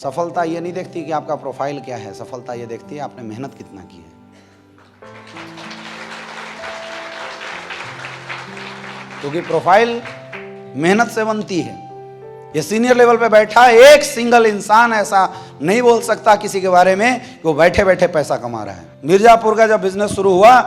सफलता ये नहीं देखती कि आपका प्रोफाइल क्या है, सफलता ये देखती है आपने मेहनत कितना की है। क्योंकि प्रोफाइल मेहनत से बनती है। ये सीनियर लेवल पे बैठा एक सिंगल इंसान ऐसा नहीं बोल सकता किसी के बारे में कि वो बैठे बैठे पैसा कमा रहा है। मिर्जापुर का जब बिजनेस शुरू हुआ,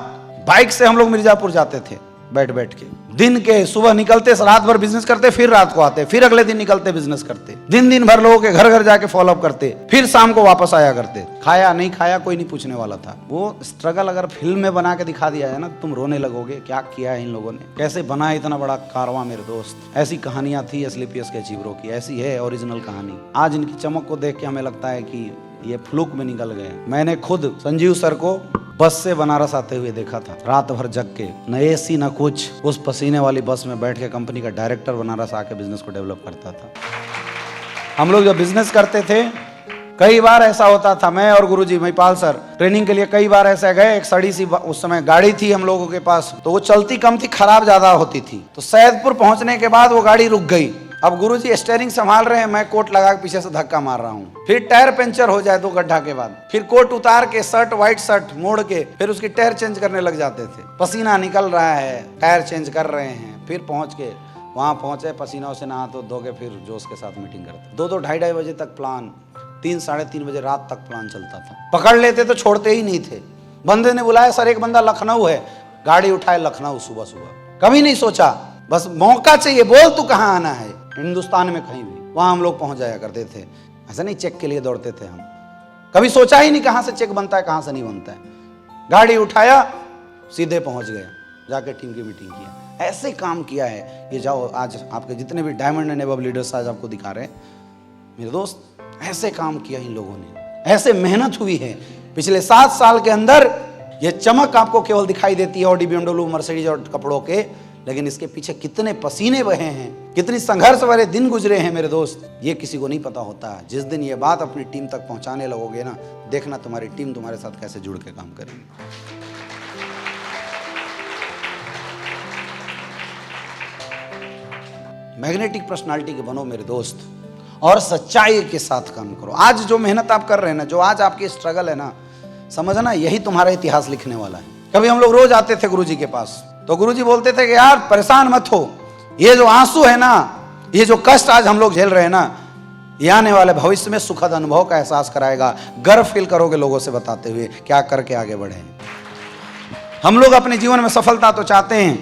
बाइक से हम लोग मिर्जापुर जाते थे बैठ बैठ के, दिन के सुबह निकलते, रात भर बिजनेस करते, फिर रात को आते, फिर अगले दिन निकलते बिजनेस करते, दिन भर लोगों के घर घर जाके फॉलोअप करते, फिर शाम को वापस आया करते। खाया नहीं खाया कोई नहीं पूछने वाला था। वो स्ट्रगल अगर फिल्म में बना के दिखा दिया है ना, तुम रोने लगोगे क्या किया है इन लोगों ने, कैसे बना इतना बड़ा कारवां मेरे दोस्त। ऐसी कहानियां थी एसलीपीएस के अचीवरों की, ऐसी है ओरिजिनल कहानी। आज इनकी चमक को देख के हमें लगता है कि ये फ्लूक में निकल गए। मैंने खुद संजीव सर को बस से बनारस आते हुए देखा था, रात भर जग के, न एसी न कुछ, उस पसीने वाली बस में बैठ के कंपनी का डायरेक्टर बनारस आके बिजनेस को डेवलप करता था। हम लोग जब बिजनेस करते थे, कई बार ऐसा होता था, मैं और गुरुजी महिपाल सर ट्रेनिंग के लिए कई बार ऐसे गए। एक सड़ी सी उस समय गाड़ी थी हम लोगों के पास, तो वो चलती कम थी, खराब ज्यादा होती थी। तो सैदपुर पहुंचने के बाद वो गाड़ी रुक गई। अब गुरुजी स्टीयरिंग संभाल रहे हैं, मैं कोट लगा के पीछे से धक्का मार रहा हूँ। फिर टायर पंचर हो जाए 2 गड्ढा के बाद, फिर कोट उतार के शर्ट, व्हाइट शर्ट मोड़ के फिर उसकी टायर चेंज करने लग जाते थे। पसीना निकल रहा है, टायर चेंज कर रहे हैं, फिर पहुंच के वहां पहुंचे, पसीना से नहा धो के फिर जोश के साथ मीटिंग करते। 2-2, 2:30 बजे तक प्लान, 3, 3:30 बजे रात तक प्लान चलता था। पकड़ लेते तो छोड़ते ही नहीं थे। बंदे ने बुलाया, सर एक बंदा लखनऊ है, गाड़ी उठाए लखनऊ सुबह सुबह। कभी नहीं सोचा, बस मौका चाहिए, बोल तू कहाँ आना है, हिंदुस्तान में कहीं भी, वहां हम लोग पहुंच जाया करते थे। ऐसा नहीं चेक के लिए दौड़ते थे हम, कभी सोचा ही नहीं कहां से चेक बनता है कहां से नहीं बनता है। गाड़ी उठाया, सीधे पहुंच गए, जाके टीम की मीटिंग किया। ऐसे काम किया है। ये जाओ, आज आपके जितने भी डायमंड एंड अबव लीडर्स आज आपको दिखा रहे हैं मेरे दोस्त, ऐसे काम किया इन लोगों ने, ऐसे मेहनत हुई है। पिछले 7 साल के अंदर ये चमक आपको केवल दिखाई देती है ऑडी, BMW, मर्सिडीज और कपड़ों के, लेकिन इसके पीछे कितने पसीने बहे हैं, कितनी संघर्ष वाले दिन गुजरे हैं मेरे दोस्त, ये किसी को नहीं पता होता। जिस दिन ये बात अपनी टीम तक पहुंचाने लगोगे ना, देखना तुम्हारी टीम तुम्हारे साथ कैसे जुड़ के काम करेगी। मैग्नेटिक पर्सनालिटी के बनो मेरे दोस्त, और सच्चाई के साथ काम करो। आज जो मेहनत आप कर रहे हैं ना, जो आज आपकी स्ट्रगल है ना, समझना यही तुम्हारा इतिहास लिखने वाला है। कभी हम लोग रोज आते थे गुरुजी के पास, तो गुरुजी बोलते थे कि यार परेशान मत हो, ये जो आंसू है ना, ये जो कष्ट आज हम लोग झेल रहे हैं ना, ये आने वाले भविष्य में सुखद अनुभव का एहसास कराएगा। गर्व फील करोगे लोगों से बताते हुए क्या करके आगे बढ़े। हम लोग अपने जीवन में सफलता तो चाहते हैं,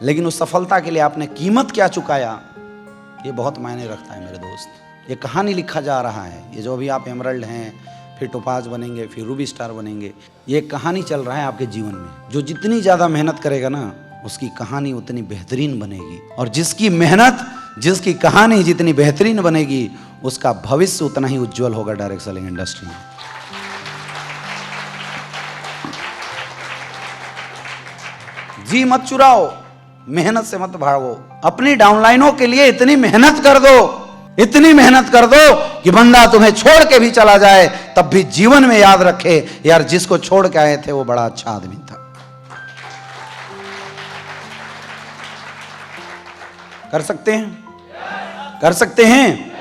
लेकिन उस सफलता के लिए आपने कीमत क्या चुकाया, ये बहुत मायने रखता है मेरे दोस्त। ये कहानी लिखा जा रहा है। ये जो अभी आप एमरल्ड हैं, फिर टोपाज बनेंगे, फिर रूबी स्टार बनेंगे, ये कहानी चल रहा है आपके जीवन में। जो जितनी ज़्यादा मेहनत करेगा ना, उसकी कहानी उतनी बेहतरीन बनेगी, और जिसकी मेहनत, जिसकी कहानी जितनी बेहतरीन बनेगी, उसका भविष्य उतना ही उज्जवल होगा डायरेक्ट सेलिंग इंडस्ट्री में। जी मत चुराओ, मेहनत से मत भागो। अपनी डाउनलाइनों के लिए इतनी मेहनत कर दो, इतनी मेहनत कर दो कि बंदा तुम्हें छोड़ के भी चला जाए, तब भी जीवन में याद रखे, यार जिसको छोड़ के आए थे वो बड़ा अच्छा आदमी था। कर सकते हैं? कर सकते हैं?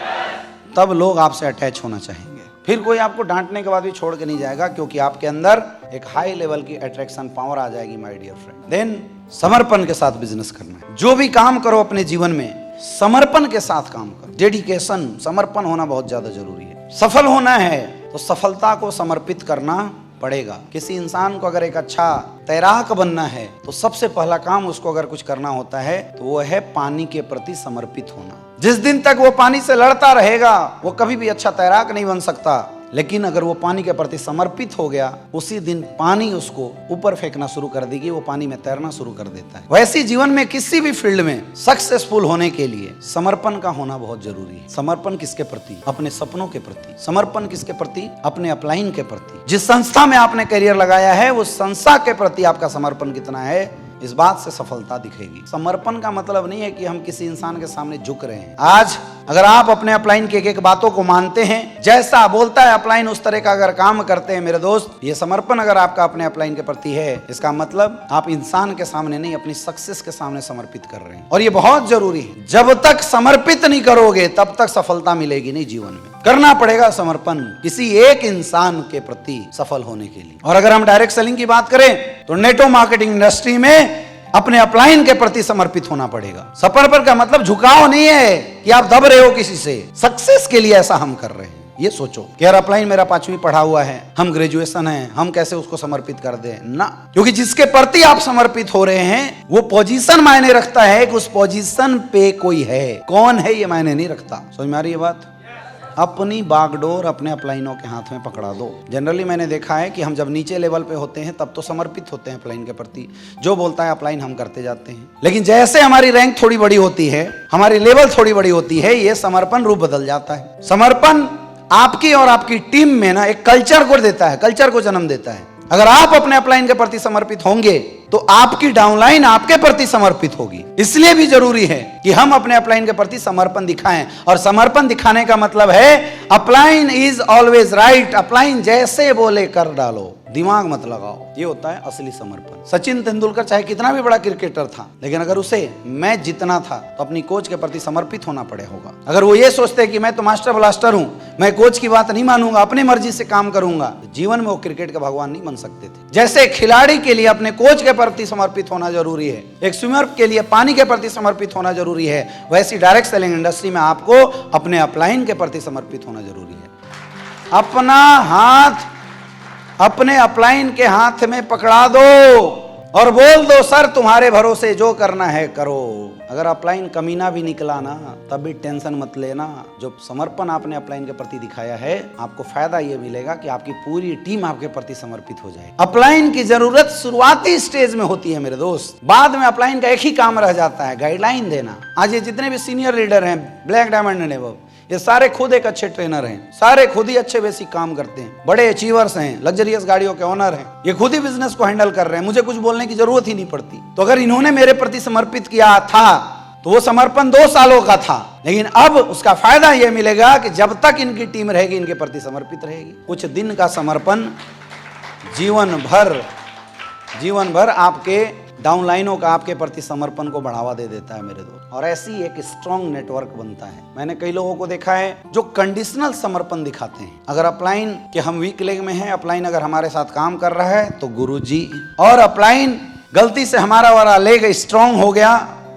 तब लोग आपसे अटैच होना चाहेंगे। फिर कोई आपको डांटने के बाद भी छोड़ के नहीं जाएगा, क्योंकि आपके अंदर एक हाई लेवल की अट्रैक्शन पावर आ जाएगी माय डियर फ्रेंड। देन समर्पण के साथ बिजनेस करना है। जो भी काम करो अपने जीवन में, समर्पण के साथ काम करो। डेडिकेशन, समर्पण होना बहुत ज्यादा जरूरी है। सफल होना है तो सफलता को समर्पित करना पड़ेगा। किसी इंसान को अगर एक अच्छा तैराक बनना है, तो सबसे पहला काम उसको अगर कुछ करना होता है तो वो है पानी के प्रति समर्पित होना। जिस दिन तक वो पानी से लड़ता रहेगा, वो कभी भी अच्छा तैराक नहीं बन सकता। लेकिन अगर वो पानी के प्रति समर्पित हो गया, उसी दिन पानी उसको ऊपर फेंकना शुरू कर देगी, वो पानी में तैरना शुरू कर देता है। वैसे जीवन में किसी भी फील्ड में सक्सेसफुल होने के लिए समर्पण का होना बहुत जरूरी है। समर्पण किसके प्रति? अपने सपनों के प्रति। समर्पण किसके प्रति? अपने अपलाइन के प्रति। जिस संस्था में आपने करियर लगाया है, उस संस्था के प्रति आपका समर्पण कितना है, इस बात से सफलता दिखेगी। समर्पण का मतलब नहीं है कि हम किसी इंसान के सामने झुक रहे हैं। आज अगर आप अपने अपलाइन के एक बातों को मानते हैं, जैसा बोलता है अपलाइन उस तरह का अगर काम करते हैं मेरे दोस्त, ये समर्पण अगर आपका अपने अपलाइन के प्रति है, इसका मतलब आप इंसान के सामने नहीं, अपनी सक्सेस के सामने समर्पित कर रहे हैं। और ये बहुत जरूरी है। जब तक समर्पित नहीं करोगे, तब तक सफलता मिलेगी नहीं जीवन में। करना पड़ेगा समर्पण किसी एक इंसान के प्रति सफल होने के लिए। और अगर हम डायरेक्ट सेलिंग की बात करें तो नेटवर्क मार्केटिंग इंडस्ट्री में अपने अपलाइन के प्रति समर्पित होना पड़ेगा। समर्पण का मतलब झुकाव नहीं है कि आप दब रहे हो किसी से। सक्सेस के लिए ऐसा हम कर रहे हैं। ये सोचो कि यार अपलाइन मेरा 5वीं पढ़ा हुआ है, हम ग्रेजुएशन है, हम कैसे उसको समर्पित कर दें ना। क्योंकि जिसके प्रति आप समर्पित हो रहे हैं वो पोजीशन मायने रखता है कि उस पोजीशन पे कोई है, कौन है ये मायने नहीं रखता। समझ में आ रही है बात? अपनी बागडोर अपने अपलाइनों के हाथ में पकड़ा दो। जनरली मैंने देखा है कि हम जब नीचे लेवल पे होते हैं तब तो समर्पित होते हैं अपलाइन के प्रति, जो बोलता है अपलाइन हम करते जाते हैं। लेकिन जैसे हमारी रैंक थोड़ी बड़ी होती है, हमारी लेवल थोड़ी बड़ी होती है, ये समर्पण रूप बदल जाता है। समर्पण आपकी और आपकी टीम में ना एक कल्चर को देता है, कल्चर को जन्म देता है। अगर आप अपने अपलाइन के प्रति समर्पित होंगे तो आपकी डाउनलाइन आपके प्रति समर्पित होगी। इसलिए भी जरूरी है कि हम अपने अपलाइन के प्रति समर्पण दिखाएं। और समर्पण दिखाने का मतलब है upline is always right, upline जैसे बोले कर डालो, दिमाग मत लगाओ। ये होता है असली समर्पण। सचिन तेंदुलकर चाहे कितना भी बड़ा क्रिकेटर था, लेकिन अगर उसे मैच जीतना था तो अपनी कोच के प्रति समर्पित होना पड़े होगा। अगर वो ये सोचते कि मैं तो मास्टर ब्लास्टर हूं, मैं कोच की बात नहीं मानूंगा, अपनी मर्जी से काम करूंगा, तो जीवन में वो क्रिकेट के भगवान नहीं बन सकते थे। जैसे खिलाड़ी के लिए अपने कोच के प्रति समर्पित होना जरूरी है, एक स्विमर के लिए पानी के प्रति समर्पित होना जरूरी है, वैसी डायरेक्ट सेलिंग इंडस्ट्री में आपको अपने अपलाइन के प्रति समर्पित होना जरूरी है। अपना हाथ अपने अपलाइन के हाथ में पकड़ा दो और बोल दो सर तुम्हारे भरोसे जो करना है करो। अगर अपलाइन कमीना भी निकला ना तब भी टेंशन मत लेना। जो समर्पण आपने अपलाइन के प्रति दिखाया है, आपको फायदा ये मिलेगा कि आपकी पूरी टीम आपके प्रति समर्पित हो जाए। अपलाइन की जरूरत शुरुआती स्टेज में होती है मेरे दोस्त, बाद में अपलाइन का एक ही काम रह जाता है, गाइडलाइन देना। आज ये जितने भी सीनियर लीडर हैं, ब्लैक डायमंड एंड अबव, ये सारे खुद एक अच्छे ट्रेनर हैं, सारे खुद ही अच्छे बेसिक काम करते हैं, बड़े अचीवर्स हैं, लग्जरियस गाड़ियों के ओनर हैं, ये खुद ही बिजनेस को हैंडल कर रहे हैं, मुझे कुछ बोलने की जरूरत ही नहीं पड़ती। तो अगर इन्होंने मेरे प्रति समर्पित किया था तो वो समर्पण 2 सालों का था, लेकिन अब उसका फायदा यह मिलेगा कि जब तक इनकी टीम रहेगी इनके प्रति समर्पित रहेगी। कुछ दिन का समर्पण जीवन भर आपके डाउनलाइनों का आपके प्रति समर्पण को बढ़ावा दे देता है मेरे दोस्त। और ऐसी एक स्ट्रॉन्ग नेटवर्क बनता है। मैंने कई लोगों को देखा है जो कंडीशनल समर्पण दिखाते हैं। अगर अपलाइन के हम वीक लेग में हैं, अपलाइन अगर हमारे साथ काम कर रहा है तो गुरुजी, और अपलाइन गलती से हमारा वाला लेग स्ट्रॉन्ग हो गया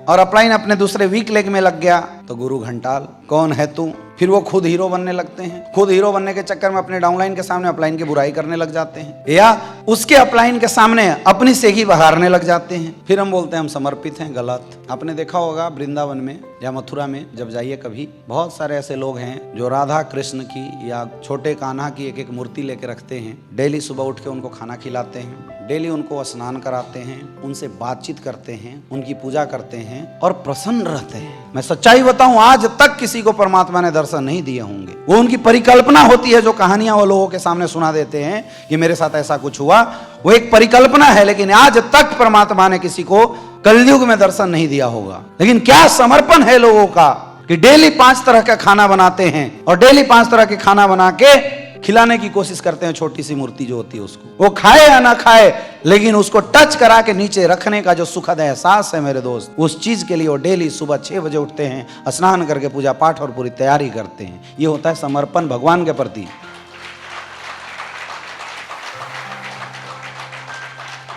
और अपलाइन अपने दूसरे वीक लेग में लग गया तो गुरु घंटाल कौन है तू। फिर वो खुद हीरो बनने लगते हैं, खुद हीरो बनने के चक्कर में अपने डाउनलाइन के सामने अपलाइन की बुराई करने लग जाते हैं, या उसके अपलाइन के सामने अपनी सेगी बहारने लग जाते हैं। फिर हम बोलते हैं हम समर्पित हैं, गलत। आपने देखा होगा वृंदावन में या मथुरा में जब जाइए कभी, बहुत सारे ऐसे लोग हैं जो राधा कृष्ण की या छोटे कान्हा की एक एक मूर्ति लेके रखते हैं। डेली सुबह उठ के उनको खाना खिलाते हैं, डेली उनको स्नान कराते हैं, उनसे बातचीत करते हैं, उनकी पूजा करते हैं और प्रसन्न रहते हैं। मैं सच्चाई बताऊं, आज तक किसी को परमात्मा ने दर्शन नहीं दिए होंगे। वो उनकी परिकल्पना होती है, जो कहानियां वो लोगों के सामने सुना देते हैं कि मेरे साथ ऐसा कुछ हुआ, वो एक परिकल्पना है, लेकिन आज तक परमात्मा ने किसी को कलयुग में दर्शन नहीं दिया होगा। लेकिन क्या समर्पण है लोगों का कि डेली 5 तरह का खाना बनाते हैं और डेली 5 तरह के खाना बना के खिलाने की कोशिश करते हैं छोटी सी मूर्ति जो होती है उसको। वो खाए या ना खाए, लेकिन उसको टच करा के नीचे रखने का जो सुखद एहसास है मेरे दोस्त, उस चीज के लिए वो डेली सुबह 6 बजे उठते हैं, स्नान करके पूजा पाठ और पूरी तैयारी करते हैं। ये होता है समर्पण भगवान के प्रति।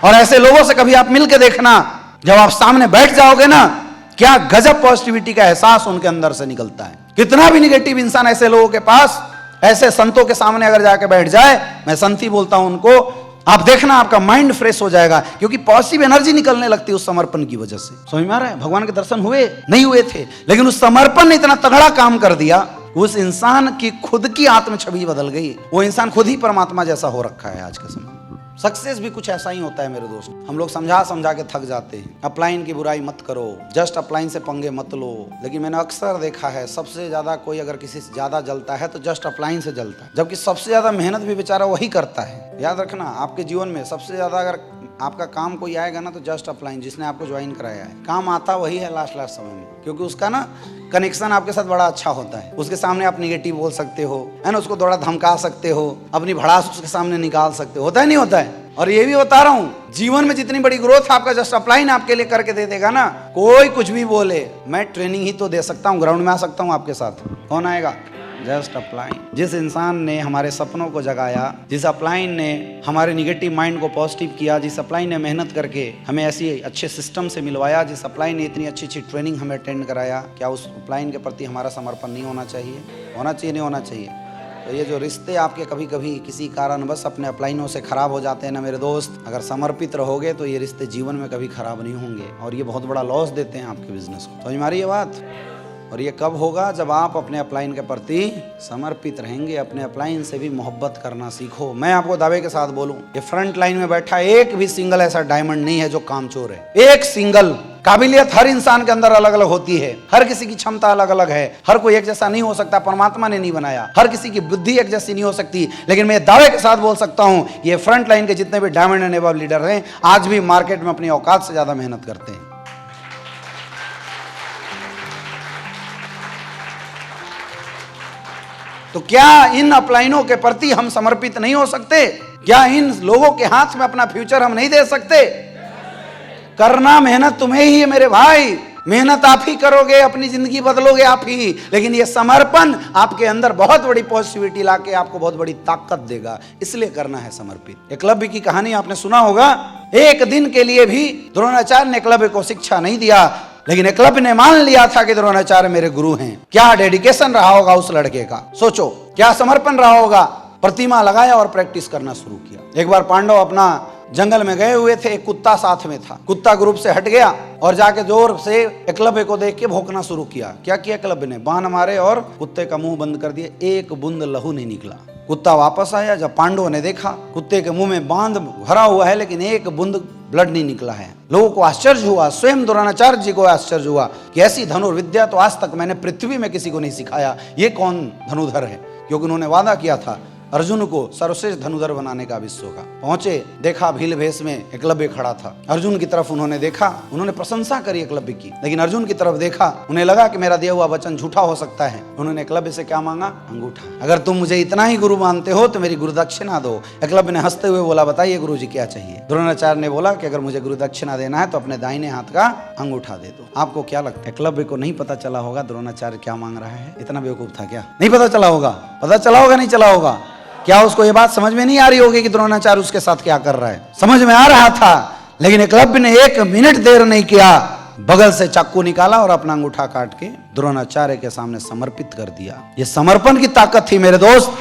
और ऐसे लोगों से कभी आप मिलके देखना, जब आप सामने बैठ जाओगे ना, क्या गजब पॉजिटिविटी का एहसास उनके अंदर से निकलता है। कितना भी निगेटिव इंसान ऐसे लोगों के पास, ऐसे संतों के सामने अगर जाके बैठ जाए, मैं संती बोलता हूं उनको, आप देखना आपका माइंड फ्रेश हो जाएगा, क्योंकि पॉजिटिव एनर्जी निकलने लगती है उस समर्पण की वजह से। समझ में आ रहा है? भगवान के दर्शन हुए नहीं हुए थे, लेकिन उस समर्पण ने इतना तगड़ा काम कर दिया, उस इंसान की खुद की आत्म छवि बदल गई। वो इंसान खुद ही परमात्मा जैसा हो रखा है आज के समय। सक्सेस भी कुछ ऐसा ही होता है मेरे दोस्त। हम लोग समझा समझा के थक जाते हैं। अपलाइन की बुराई मत करो, जस्ट अपलाइन से पंगे मत लो। लेकिन मैंने अक्सर देखा है, सबसे ज्यादा कोई अगर किसी से ज्यादा जलता है तो जस्ट अपलाइन से जलता है, जबकि सबसे ज्यादा मेहनत भी बेचारा वही करता है। याद रखना, आपके जीवन में सबसे ज्यादा अगर आपका काम कोई आएगा ना तो जस्ट अपलाइन, जिसने आपको ज्वाइन कराया है, काम आता वही है लास्ट समय में, क्योंकि उसका ना कनेक्शन आपके साथ बड़ा अच्छा होता है। उसके सामने आप निगेटिव बोल सकते हो, है ना, उसको थोड़ा धमका सकते हो, अपनी भड़ास उसके सामने निकाल सकते हो। होता है नहीं होता है? और ये भी बता रहा हूँ, जीवन में जितनी बड़ी ग्रोथ आपका जस्ट अपलाइन आपके लिए करके दे देगा ना, कोई कुछ भी बोले, मैं ट्रेनिंग ही तो दे सकता हूँ, ग्राउंड में आ सकता हूँ आपके साथ, कौन आएगा? Just upline. जिस इंसान ने हमारे सपनों को जगाया, जिस अपलाइन ने हमारे निगेटिव माइंड को पॉजिटिव किया, जिस अपलाइन ने मेहनत करके हमें ऐसी अच्छे सिस्टम से मिलवाया, जिस अपलाइन ने इतनी अच्छी अच्छी ट्रेनिंग हमें अटेंड कराया, क्या उस अपलाइन के प्रति हमारा समर्पण नहीं होना चाहिए? होना चाहिए, नहीं होना चाहिए? तो ये जो रिश्ते आपके कभी कभी किसी कारणवश अपने अपलाइनों से खराब हो जाते हैं ना मेरे दोस्त, अगर समर्पित रहोगे तो ये रिश्ते जीवन में कभी खराब नहीं होंगे और ये बहुत बड़ा लॉस देते हैं आपके बिजनेस को। समझ में आ रही है बात? और ये कब होगा? जब आप अपने अपलाइन के प्रति समर्पित रहेंगे, अपने अपलाइन से भी मोहब्बत करना सीखो। मैं आपको दावे के साथ बोलूं, ये फ्रंट लाइन में बैठा एक भी सिंगल ऐसा डायमंड नहीं है जो कामचोर है। एक सिंगल काबिलियत हर इंसान के अंदर अलग अलग होती है, हर किसी की क्षमता अलग अलग है, हर कोई एक जैसा नहीं हो सकता, परमात्मा ने नहीं बनाया, हर किसी की बुद्धि एक जैसी नहीं हो सकती। लेकिन मैं दावे के साथ बोल सकता हूं, ये फ्रंट लाइन के जितने भी डायमंड एंड अबव लीडर हैं, आज भी मार्केट में अपनी औकात से ज्यादा मेहनत करते हैं। तो क्या इन अपलाइनों के प्रति हम समर्पित नहीं हो सकते? क्या इन लोगों के हाथ में अपना फ्यूचर हम नहीं दे सकते? करना मेहनत तुम्हें ही है मेरे भाई, मेहनत आप ही करोगे, अपनी जिंदगी बदलोगे आप ही। लेकिन ये समर्पण आपके अंदर बहुत बड़ी पॉजिटिविटी लाके आपको बहुत बड़ी ताकत देगा, इसलिए करना है समर्पित। एकलव्य की कहानी आपने सुना होगा। एक दिन के लिए भी द्रोणाचार्य ने एकलव्य को शिक्षा नहीं दिया, लेकिन एकलव्य ने मान लिया था कि द्रोणाचार्य मेरे गुरु हैं। क्या डेडिकेशन रहा होगा उस लड़के का, सोचो क्या समर्पण रहा होगा। प्रतिमा लगाया और प्रैक्टिस करना शुरू किया। एक बार पांडव अपना जंगल में गए हुए थे, एक कुत्ता साथ में था। कुत्ता ग्रुप से हट गया और जाके जोर से एकलव्य को देख के भौंकना शुरू किया। क्या किया एकलव्य ने? बाण मारे और कुत्ते का मुंह बंद कर दिया, एक बूंद लहू नहीं निकला। कुत्ता वापस आया, जब पांडवों ने देखा कुत्ते के मुंह में बांध भरा हुआ है लेकिन एक बूंद ब्लड नहीं निकला है। लोगों को आश्चर्य हुआ, स्वयं द्रोणाचार्य जी को आश्चर्य हुआ कि ऐसी धनुर्विद्या तो आज तक मैंने पृथ्वी में किसी को नहीं सिखाया, ये कौन धनुधर है? क्योंकि उन्होंने वादा किया था अर्जुन को सर्वश्रेष्ठ धनुधर बनाने का विश्व का। पहुंचे, देखा भील भेष में एकलव्य खड़ा था। अर्जुन की तरफ उन्होंने देखा, उन्होंने प्रशंसा करी एकलव्य की, लेकिन अर्जुन की तरफ देखा, उन्हें लगा कि मेरा दिया हुआ वचन झूठा हो सकता है। उन्होंने एकलव्य से क्या मांगा? अंगूठा। अगर तुम मुझे इतना ही गुरु मानते हो तो मेरी गुरु दक्षिणा दो। एकलव्य ने हंसते हुए बोला, बताइए गुरु जी क्या चाहिए? द्रोणाचार्य ने बोला कि अगर मुझे गुरु दक्षिणा देना है तो अपने दाहिने हाथ का अंगूठा दे दो। आपको क्या लगता है एकलव्य को नहीं पता चला होगा द्रोणाचार्य क्या मांग रहा है? इतना बेवकूफ था क्या? नहीं पता चला होगा? पता चला होगा, नहीं चला होगा? क्या उसको ये बात समझ में नहीं आ रही होगी कि द्रोणाचार्य उसके साथ क्या कर रहा है? समझ में आ रहा था, लेकिन एकलव्य ने एक मिनट देर नहीं किया, बगल से चाकू निकाला और अपना अंगूठा काट के द्रोणाचार्य के सामने समर्पित कर दिया। ये समर्पण की ताकत थी मेरे दोस्त,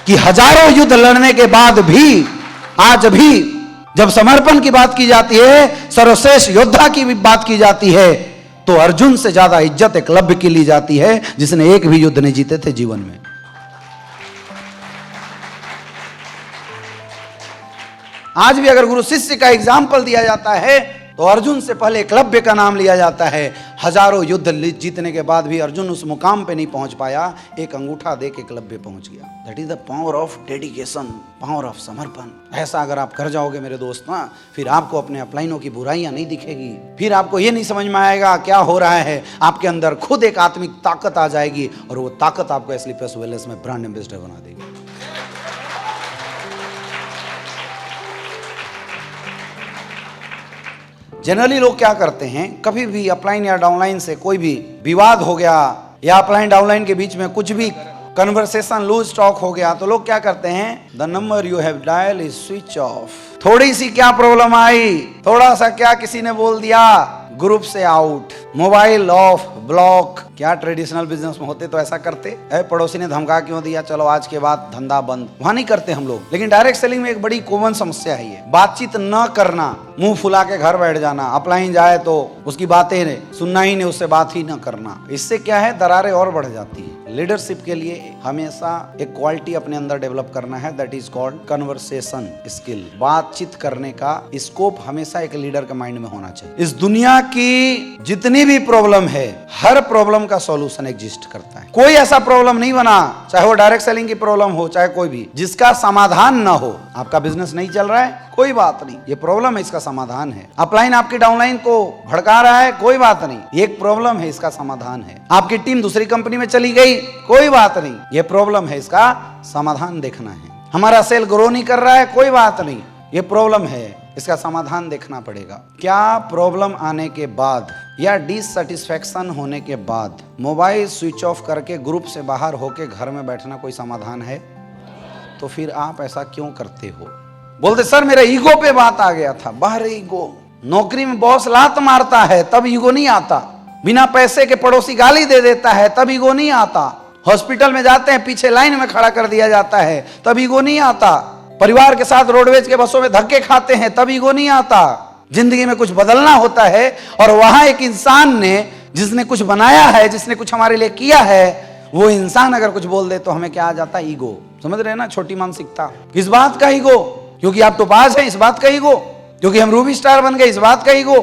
कि हजारों युद्ध लड़ने के बाद भी आज भी जब समर्पण की बात की जाती है, सर्वश्रेष्ठ योद्धा की भी बात की जाती है, तो अर्जुन से ज्यादा इज्जत एकलव्य की ली जाती है, जिसने एक भी युद्ध नहीं जीते थे जीवन में। आज भी अगर गुरु शिष्य का एग्जाम्पल दिया जाता है तो अर्जुन से पहले एकलव्य का नाम लिया जाता है। हजारों युद्ध जीतने के बाद भी अर्जुन उस मुकाम पे नहीं पहुंच पाया, एक अंगूठा दे के एकलव्य पहुंच गया। That is the power of dedication, power of समर्पण। ऐसा अगर आप कर जाओगे मेरे दोस्त ना, फिर आपको अपने अपलाइनों की बुराइयां नहीं दिखेगी, फिर आपको ये नहीं समझ में आएगा क्या हो रहा है। आपके अंदर खुद एक आत्मिक ताकत आ जाएगी और वो ताकत आपको स्लीपर्स वेलनेस में ब्रांड एम्बेसडर बना देगी। जनरली लोग क्या करते हैं, कभी भी अपलाइन या डाउनलाइन से कोई भी विवाद हो गया या अपलाइन डाउनलाइन के बीच में कुछ भी कन्वर्सेशन लूज टॉक हो गया तो लोग क्या करते हैं, the number you have dial is switch off. थोड़ी सी क्या प्रॉब्लम आई, थोड़ा सा क्या किसी ने बोल दिया, ग्रुप से आउट, मोबाइल ऑफ, ब्लॉक। क्या ट्रेडिशनल बिजनेस में होते तो ऐसा करते? पड़ोसी ने धमका क्यों दिया, चलो आज के बाद धंधा बंद, वहां नहीं करते हम लोग। लेकिन डायरेक्ट सेलिंग में एक बड़ी कॉमन समस्या है ये, बातचीत न करना, मुंह फुला के घर बैठ जाना। अपलाइन जाए तो उसकी बातें सुनना ही नहीं, उससे बात ही न करना। इससे क्या है, दरारें और बढ़ जाती है। लीडरशिप के लिए हमेशा एक क्वालिटी अपने अंदर डेवलप करना है, that is called conversation skill. बातचीत करने का स्कोप हमेशा एक लीडर के माइंड में होना चाहिए। इस दुनिया की जितनी भी प्रॉब्लम है, हर प्रॉब्लम का सॉल्यूशन एग्जिस्ट करता है। कोई ऐसा प्रॉब्लम नहीं बना, चाहे वो डायरेक्ट सेलिंग की प्रॉब्लम हो, चाहे कोई भी, जिसका समाधान ना हो। आपका बिजनेस नहीं चल रहा है, कोई बात नहीं, ये प्रॉब्लम है, इसका समाधान है। अपलाइन आपकी डाउनलाइन को भड़का रहा है, कोई बात नहीं, ये एक प्रॉब्लम है, इसका समाधान है। आपकी टीम दूसरी कंपनी में चली गई, कोई बात नहीं, ये प्रॉब्लम है, इसका समाधान देखना है। हमारा सेल ग्रो नहीं कर रहा है, कोई बात नहीं, ये प्रॉब्लम है, इसका समाधान देखना पड़ेगा। क्या प्रॉब्लम आने के बाद या डिससेटिस्फैक्शन होने के बाद मोबाइल स्विच ऑफ करके ग्रुप से बाहर होके घर में बैठना कोई समाधान है? तो फिर आप ऐसा क्यों करते हो? बोलते सर मेरा ईगो पे बात आ गया था। बाहर ईगो, नौकरी में बॉस लात मारता है तब ईगो नहीं आता, बिना पैसे के पड़ोसी गाली दे देता है तब ईगो नहीं आता, हॉस्पिटल में जाते हैं पीछे लाइन में खड़ा कर दिया जाता है तब ईगो नहीं आता, परिवार के साथ रोडवेज के बसों में धक्के खाते हैं तब ईगो नहीं आता। जिंदगी में कुछ बदलना होता है और वहां एक इंसान ने, जिसने कुछ बनाया है, जिसने कुछ हमारे लिए किया है, वो इंसान अगर कुछ बोल दे तो हमें क्या आ जाता है? ईगो। समझ रहे हैं ना? छोटी मानसिकता। किस बात का ईगो? क्योंकि आप टोपाज हैं, इस बात का ईगो। क्योंकि हम रूबी स्टार बन गए, इस बात का ईगो।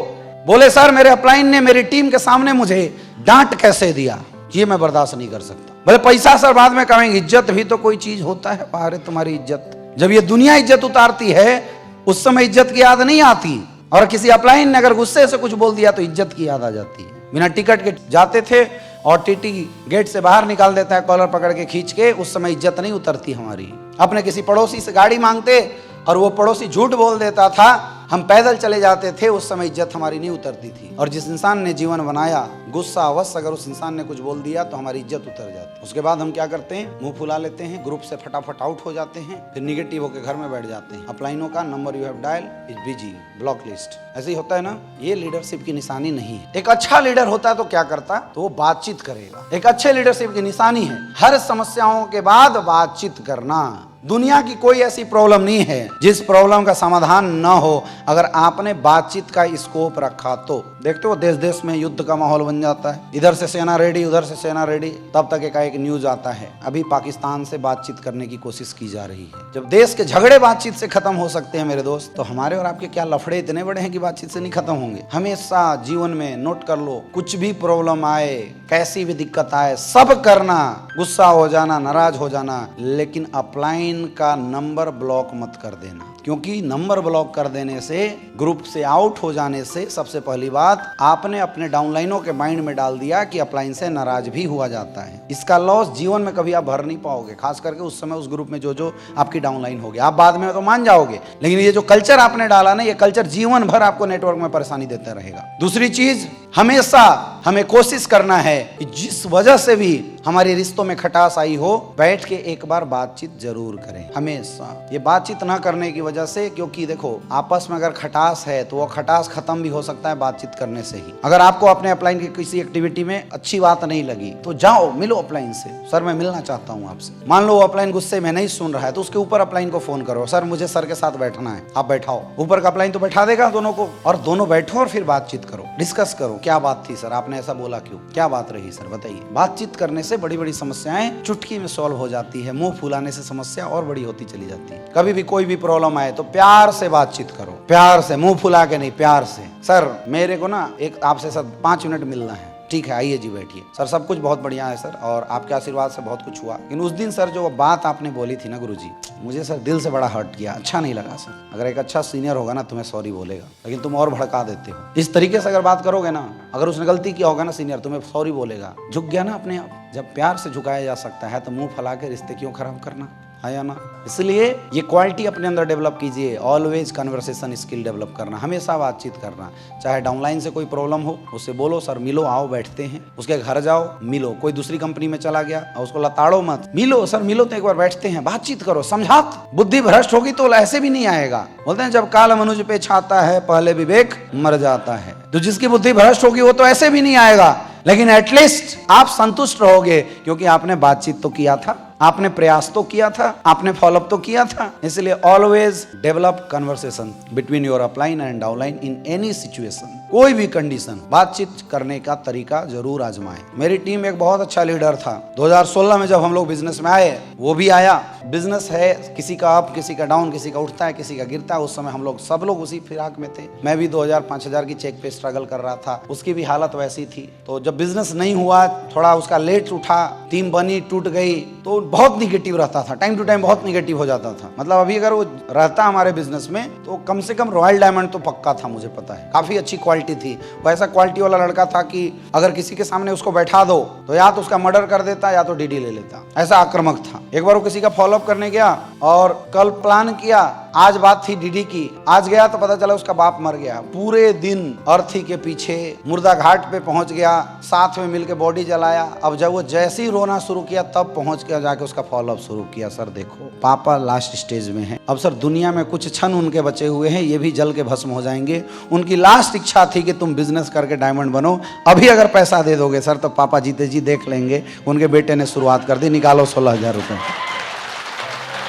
बोले सर मेरे अपलाइन ने मेरी टीम के सामने मुझे डांट कैसे दिया, ये मैं बर्दाश्त नहीं कर सकता। बोले पैसा सर बाद में कमाएंगे, इज्जत भी तो कोई चीज होता है। बाहर है तुम्हारी इज्जत। जब ये दुनिया इज्जत उतारती है उस समय इज्जत की याद नहीं आती, और किसी अपलाइन ने अगर गुस्से से कुछ बोल दिया तो इज्जत की याद आ जाती है। बिना टिकट के जाते थे और टीटी गेट से बाहर निकाल देता है कॉलर पकड़ के खींच के, उस समय इज्जत नहीं उतरती हमारी। अपने किसी पड़ोसी से गाड़ी मांगते और वो पड़ोसी झूठ बोल देता था, हम पैदल चले जाते थे, उस समय इज्जत हमारी नहीं उतरती थी। और जिस इंसान ने जीवन बनाया, गुस्सा अवश्य अगर उस इंसान ने कुछ बोल दिया तो हमारी इज्जत उतर जाती। उसके बाद हम क्या करते हैं? मुंह फुला लेते हैं, ग्रुप से फटाफट आउट हो जाते हैं, फिर निगेटिव होकर घर में बैठ जाते हैं। अपलाइनों का number you have dial is busy, block list. ऐसे ही होता है ना? ये लीडरशिप की निशानी नहीं है। एक अच्छा लीडर होता तो क्या करता? तो वो बातचीत करेगा। एक अच्छे लीडरशिप की निशानी है हर समस्याओं के बाद बातचीत करना। दुनिया की कोई ऐसी प्रॉब्लम नहीं है जिस प्रॉब्लम का समाधान न हो अगर आपने बातचीत का स्कोप रखा तो। देखते हो देश देश में युद्ध का माहौल बन जाता है, इधर से सेना रेडी, उधर से सेना रेडी, तब तक एक न्यूज आता है अभी पाकिस्तान से बातचीत करने की कोशिश की जा रही है। जब देश के झगड़े बातचीत से खत्म हो सकते हैं मेरे दोस्त, तो हमारे और आपके क्या लफड़े इतने बड़े हैं कि बातचीत से नहीं खत्म होंगे? हमेशा जीवन में नोट कर लो, कुछ भी प्रॉब्लम आए, कैसी भी दिक्कत आए, सब करना, गुस्सा हो जाना, नाराज हो जाना, लेकिन अपलाइन का नंबर ब्लॉक मत कर देना। क्योंकि नंबर ब्लॉक कर देने से, ग्रुप से आउट हो जाने से, सबसे पहली बात आपने अपने डाउनलाइनों के माइंड में डाल दिया कि अपलाइन से नाराज भी हुआ जाता है। इसका लॉस जीवन में कभी आप भर नहीं पाओगे, खास करके उस समय उस ग्रुप में जो आपकी डाउनलाइन होगी। आप बाद में तो मान जाओगे, लेकिन ये जो कल्चर आपने डाला ना, ये कल्चर जीवन भर आपको नेटवर्क में परेशानी देता रहेगा। दूसरी चीज, हमेशा हमें कोशिश करना है कि जिस वजह से भी हमारे रिश्तों में खटास आई हो, बैठ के एक बार बातचीत जरूर करें। हमेशा ये बातचीत ना करने की वजह से, क्योंकि देखो आपस में अगर खटास है तो वो खटास खत्म भी हो सकता है बातचीत करने से ही। अगर आपको अपने अपलाइन की किसी एक्टिविटी में अच्छी बात नहीं लगी तो जाओ मिलो अपलाइन से, सर मैं मिलना चाहता हूँ आपसे। मान लो अपलाइन गुस्से में नहीं सुन रहा है तो उसके ऊपर अपलाइन को फोन करो, सर मुझे सर के साथ बैठना है, आप बैठाओ। ऊपर का अपलाइन तो बैठा देगा दोनों को, और दोनों बैठो और फिर बातचीत करो, डिस्कस करो, क्या बात थी सर, आपने ऐसा बोला क्यों, क्या बात रही सर बताइए। बातचीत करने से बड़ी बड़ी समस्याएं चुटकी में सॉल्व हो जाती है। मुंह फुलाने से समस्या और बड़ी होती चली जाती है। कभी भी कोई भी प्रॉब्लम आए तो प्यार से बातचीत करो, प्यार से, मुंह फुला के नहीं, प्यार से। सर मेरे को ना एक आपसे सर 5 मिनट मिलना है। ठीक है आइए जी बैठिए। सर सब कुछ बहुत बढ़िया है सर, और आपके आशीर्वाद से बहुत कुछ हुआ, लेकिन उस दिन सर जो बात आपने बोली थी ना गुरुजी, मुझे सर दिल से बड़ा हर्ट किया, अच्छा नहीं लगा सर। अगर एक अच्छा सीनियर होगा ना तुम्हें सॉरी बोलेगा, लेकिन तुम और भड़का देते हो। इस तरीके से अगर बात करोगे ना, अगर उसने गलती किया होगा ना सीनियर, तुम्हें सॉरी बोलेगा, झुक गया ना अपने आप। जब प्यार से झुकाया जा सकता है तो मुंह फैला के रिश्ते क्यों खराब करना, है या ना? इसलिए ये क्वालिटी अपने अंदर डेवलप कीजिए। ऑलवेज कन्वर्सेशन स्किल डेवलप करना, हमेशा बातचीत करना। चाहे डाउनलाइन से कोई प्रॉब्लम हो, उससे बोलो सर मिलो, आओ बैठते हैं। उसके घर जाओ मिलो, कोई दूसरी कंपनी में चला गया और उसको लताड़ो मत, मिलो सर मिलो तो एक बार बैठते हैं, बातचीत करो, समझात। बुद्धि भ्रष्ट होगी तो ऐसे भी नहीं आएगा। बोलते हैं जब काल मनुज पे छाता है पहले विवेक मर जाता है। तो जिसकी बुद्धि भ्रष्ट होगी वो तो ऐसे भी नहीं आएगा, लेकिन एटलीस्ट आप संतुष्ट रहोगे क्योंकि आपने बातचीत तो किया था, आपने प्रयास तो किया था, आपने फॉलोअप तो किया था। इसलिए always develop conversation between your upline and downline in any situation. कोई भी कंडीशन, बातचीत करने का तरीका जरूर आजमाएं। मेरी टीम एक बहुत अच्छा लीडर था। 2016 में जब हम लोग बिजनेस में आए, वो भी आया। बिजनेस है किसी का अप, किसी का डाउन, किसी का उठता है, किसी का गिरता है। उस समय हम लोग सब लोग उसी फिराक में थे। मैं भी 2000-5000 की चेक पे स्ट्रगल कर रहा था, उसकी भी हालत वैसी थी। तो जब बिजनेस नहीं हुआ, थोड़ा उसका लेट उठा, टीम बनी, टूट गई, तो बहुत निगेटिव रहता था, टाइम टू टाइम बहुत निगेटिव हो जाता था। मतलब अभी अगर वो रहता हमारे बिजनेस में तो कम से कम रॉयल डायमंड तो पक्का था, मुझे पता है। काफी अच्छी क्वालिटी थी। वो ऐसा क्वालिटी वाला लड़का था कि अगर किसी के सामने उसको बैठा दो तो या तो उसका मर्डर कर देता या तो डीडी ले लेता। ऐसा आक्रामक था। एक बार वो किसी का फॉलोअप करने गया और कल प्लान किया आज बात थी डीडी की, आज गया तो पता चला उसका बाप मर गया। पूरे दिन अर्थी के पीछे मुर्दा घाट पे पहुंच गया, साथ में मिलके बॉडी जलाया। अब जब वो जैसे ही रोना शुरू किया तब पहुंच के जाके उसका फॉलोअप शुरू किया। सर देखो पापा लास्ट स्टेज में है, अब सर दुनिया में कुछ क्षण उनके बचे हुए हैं, ये भी जल के भस्म हो जाएंगे। उनकी लास्ट इच्छा थी कि तुम बिजनेस करके डायमंड बनो, अभी अगर पैसा दे दोगे सर तो पापा जीते जी देख लेंगे। उनके बेटे ने शुरुआत कर दी, निकालो 16,000 रुपए।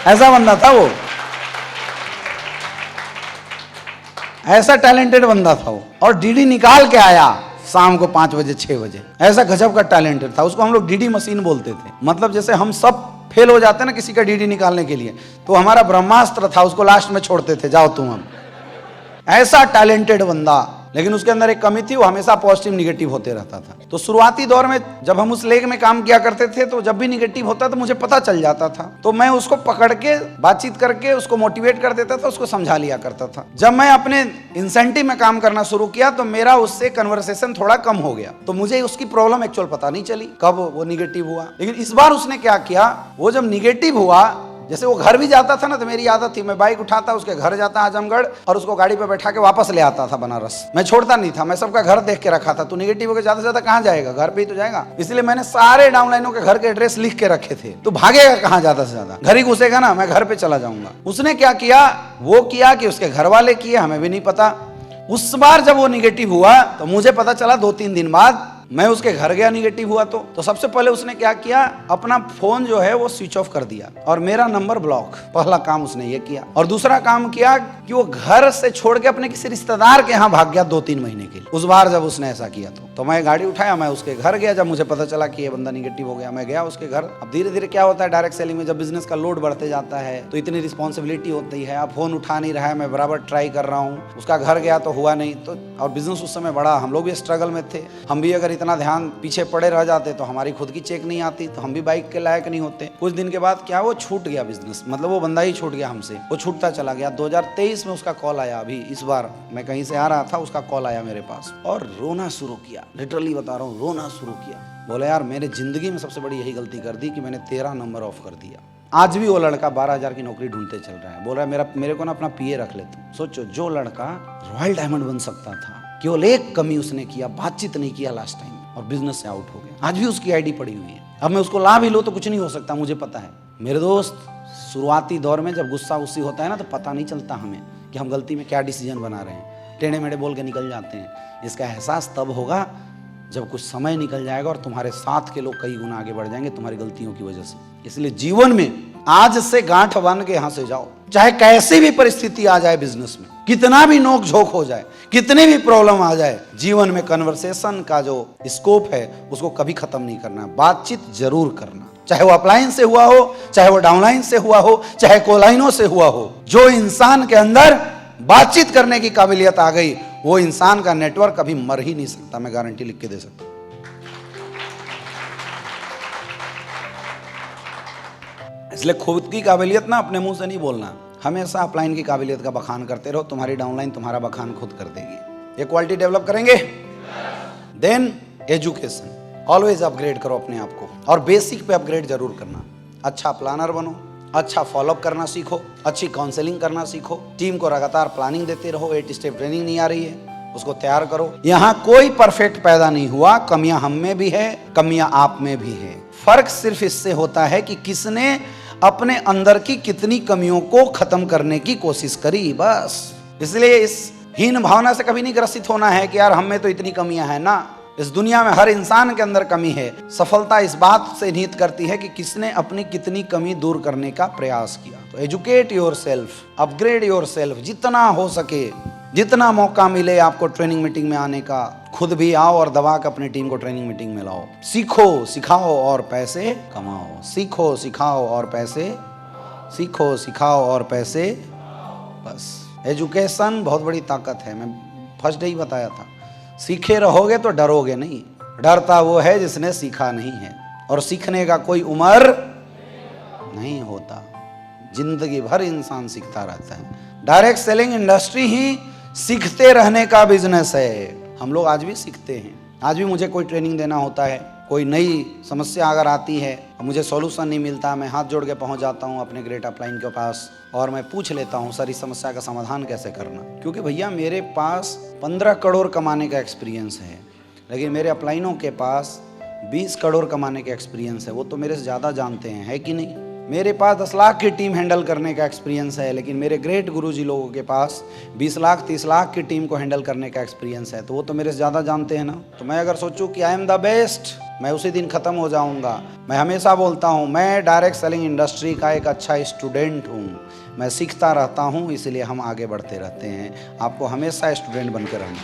ऐसा बंदा था वो, ऐसा टैलेंटेड बंदा था वो। और डीडी निकाल के आया शाम को 5 बजे 6 बजे। ऐसा गजब का टैलेंटेड था। उसको हम लोग डीडी मशीन बोलते थे। मतलब जैसे हम सब फेल हो जाते ना किसी का डीडी निकालने के लिए, तो हमारा ब्रह्मास्त्र था, उसको लास्ट में छोड़ते थे, जाओ तुम। हम ऐसा टैलेंटेड बंदा, लेकिन उसके अंदर एक कमी थी, वो हमेशा पॉजिटिव निगेटिव होते रहता था। तो शुरुआती दौर में जब हम उस लेग में काम किया करते थे तो जब भी निगेटिव होता तो मुझे पता चल जाता था, तो मैं उसको पकड़ के बातचीत करके उसको मोटिवेट कर देता था, उसको समझा लिया करता था। जब मैं अपने इंसेंटिव में काम करना शुरू किया तो मेरा उससे कन्वर्सेशन थोड़ा कम हो गया, तो मुझे उसकी प्रॉब्लम एक्चुअल पता नहीं चली कब वो निगेटिव हुआ। लेकिन इस बार उसने क्या किया, वो जब निगेटिव हुआ, जैसे वो घर भी जाता था ना तो मेरी आदत थी, मैं बाइक उठाता उसके घर जाता आजमगढ़ और उसको गाड़ी पे बैठा के वापस ले आता था बनारस। मैं छोड़ता नहीं था, मैं सबका घर देख के रखा था। तू निगेटिव होकर ज्यादा से ज्यादा कहाँ जाएगा, घर पे ही तो जाएगा। इसलिए मैंने सारे डाउनलाइनों के घर के एड्रेस लिख के रखे थे। तो भागेगा कहाँ ज्यादा से ज्यादा, घर ही घुसेगा ना, मैं घर पे चला जाऊंगा। उसने क्या किया, वो किया कि उसके घर वाले किए, हमें भी नहीं पता। उस बार जब वो निगेटिव हुआ तो मुझे पता चला 2-3 दिन बाद। मैं उसके घर गया निगेटिव हुआ तो सबसे पहले उसने क्या किया, अपना फोन जो है वो स्विच ऑफ कर दिया और मेरा नंबर ब्लॉक। पहला काम उसने ये किया। और दूसरा काम किया कि वो घर से छोड़ के अपने किसी रिश्तेदार के यहाँ भाग गया 2-3 महीने के लिए। उस बार जब उसने ऐसा किया तो मैं गाड़ी उठाया, मैं उसके घर गया। जब मुझे पता चला कि ये बंदा निगेटिव हो गया, मैं गया उसके घर। अब धीरे धीरे क्या होता है डायरेक्ट सेलिंग में, जब बिजनेस का लोड बढ़ते जाता है तो इतनी रिस्पॉन्सिबिलिटी होती है। अब फोन उठा नहीं रहा है, मैं बराबर ट्राई कर रहा हूँ। उसका घर गया तो हुआ नहीं, तो और बिजनेस उस समय बड़ा, हम लोग भी स्ट्रगल में थे। हम भी अगर इतना ध्यान पीछे पड़े रह जाते तो हमारी खुद की चेक नहीं आती, तो हम भी बाइक के लायक नहीं होते। कुछ दिन के बाद क्या, वो छूट गया बिजनेस, मतलब वो बंदा ही छूट गया हमसे, वो छूटता चला गया। 2023 में उसका कॉल आया। अभी इस बार मैं कहीं से आ रहा था, उसका कॉल आया मेरे पास और रोना शुरू किया। लिटरली बता रहा हूँ, रोना शुरू किया। बोला यार मैंने जिंदगी में सबसे बड़ी यही गलती कर दी कि मैंने तेरा नंबर ऑफ कर दिया। आज भी वो लड़का 12,000 की नौकरी ढूंढते चल रहा है। बोल रहा है मेरे को ना अपना पीए रख ले तुम। सोचो, जो लड़का रॉयल डायमंड बन सकता था, केवल एक कमी उसने किया, बातचीत नहीं किया लास्ट टाइम, और बिजनेस से आउट हो गया। आज भी उसकी आईडी पड़ी हुई है। अब मैं उसको ला भी लो तो कुछ नहीं हो सकता, मुझे पता है। मेरे दोस्त, शुरुआती दौर में जब गुस्सा गुस्सी होता है ना तो पता नहीं चलता हमें कि हम गलती में क्या डिसीजन बना रहे हैं, टेढ़े मेढ़े बोल के निकल जाते हैं। इसका एहसास तब होगा जब कुछ समय निकल जाएगा और तुम्हारे साथ के लोग कई गुना आगे बढ़ जाएंगे तुम्हारी गलतियों की वजह से। इसलिए जीवन में आज से गांठ बांध के यहां से जाओ, चाहे कैसी भी परिस्थिति आ जाए बिजनेस में, कितना भी नोक झोंक हो जाए, कितनी भी प्रॉब्लम आ जाए, जीवन में कन्वर्सेशन का जो स्कोप है उसको कभी खत्म नहीं करना। बातचीत जरूर करना, चाहे वो अपलाइन से हुआ हो, चाहे वो डाउनलाइन से हुआ हो, चाहे कोलाइनों से हुआ हो। जो इंसान के अंदर बातचीत करने की काबिलियत आ गई, वो इंसान का नेटवर्क कभी मर ही नहीं सकता। मैं गारंटी लिख के दे सकता हूं। इसलिए खुद की काबिलियत ना अपने मुंह से नहीं बोलना, हमेशा अपलाइन की काबिलियत का बखान करते रहो। तुम्हारी डाउनलाइन तुम्हारा बखान खुद कर देगी। ये क्वालिटी डेवलप करेंगे। देन एजुकेशन, ऑलवेज अपग्रेड करो अपने आप को, और बेसिक पे अपग्रेड जरूर करना। अच्छा प्लानर बनो, अच्छा फॉलोअप करना सीखो, अच्छी काउंसलिंग करना सीखो, टीम को लगातार प्लानिंग देते रहो। 8 स्टेप ट्रेनिंग नहीं आ रही है, उसको तैयार करो। यहाँ कोई परफेक्ट पैदा नहीं हुआ, कमियां हम में भी है, कमियां आप में भी है। फर्क सिर्फ इससे होता है कि किसने अपने अंदर की कितनी कमियों को खत्म करने की कोशिश करी, बस। इसलिए इस हीन भावना से कभी नहीं ग्रसित होना है कि यार हम में तो इतनी कमियां हैं ना। इस दुनिया में हर इंसान के अंदर कमी है। सफलता इस बात से निहित करती है कि किसने अपनी कितनी कमी दूर करने का प्रयास किया। तो एजुकेट योरसेल्फ, अपग्रेड योरसेल्फ, जितना हो सके, जितना मौका मिले आपको ट्रेनिंग मीटिंग में आने का, खुद भी आओ और दबा के अपनी टीम को ट्रेनिंग मीटिंग में लाओ। सीखो, सिखाओ और पैसे कमाओ। सीखो, सिखाओ और पैसे, सीखो, सिखाओ और पैसे, बस। एजुकेशन बहुत बड़ी ताकत है। मैं फर्स्ट डे ही बताया था, सीखे रहोगे तो डरोगे नहीं। डरता वो है जिसने सीखा नहीं है, और सीखने का कोई उम्र नहीं होता। जिंदगी भर इंसान सीखता रहता है। डायरेक्ट सेलिंग इंडस्ट्री ही सीखते रहने का बिजनेस है। हम लोग आज भी सीखते हैं। आज भी मुझे कोई ट्रेनिंग देना होता है, कोई नई समस्या अगर आती है और मुझे सॉल्यूशन नहीं मिलता, मैं हाथ जोड़ के पहुंच जाता हूं अपने ग्रेट अपलाइन के पास और मैं पूछ लेता हूं सर इस समस्या का समाधान कैसे करना। क्योंकि भैया मेरे पास 15 करोड़ कमाने का एक्सपीरियंस है, लेकिन मेरे अपलाइनों के पास 20 करोड़ कमाने का एक्सपीरियंस है। वो तो मेरे से ज़्यादा जानते हैं, है कि नहीं। मेरे पास 10 लाख की टीम हैंडल करने का एक्सपीरियंस है, लेकिन मेरे ग्रेट गुरुजी लोगों के पास 20 लाख 30 लाख की टीम को हैंडल करने का एक्सपीरियंस है, तो वो तो मेरे से ज़्यादा जानते हैं ना। तो मैं अगर सोचूं कि आई एम द बेस्ट, मैं उसी दिन ख़त्म हो जाऊंगा। मैं हमेशा बोलता हूं मैं डायरेक्ट सेलिंग इंडस्ट्री का एक अच्छा स्टूडेंट हूं, मैं सीखता रहता हूं, इसलिए हम आगे बढ़ते रहते हैं। आपको हमेशा स्टूडेंट बनकर रहना,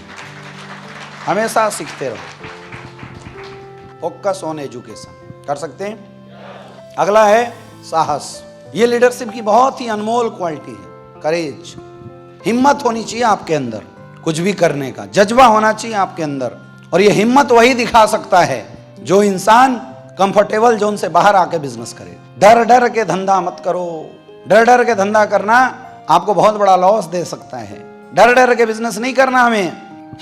हमेशा सीखते रहो। फोकस ऑन एजुकेशन कर सकते हैं। अगला है साहस। ये लीडरशिप की बहुत ही अनमोल क्वालिटी है। करेज, हिम्मत होनी चाहिए आपके अंदर, कुछ भी करने का जज्बा होना चाहिए आपके अंदर। और ये हिम्मत वही दिखा सकता है जो इंसान कंफर्टेबल जोन से बाहर आके बिजनेस करे। डर डर के धंधा मत करो। डर डर के धंधा करना आपको बहुत बड़ा लॉस दे सकता है। डर डर के बिजनेस नहीं करना, हमें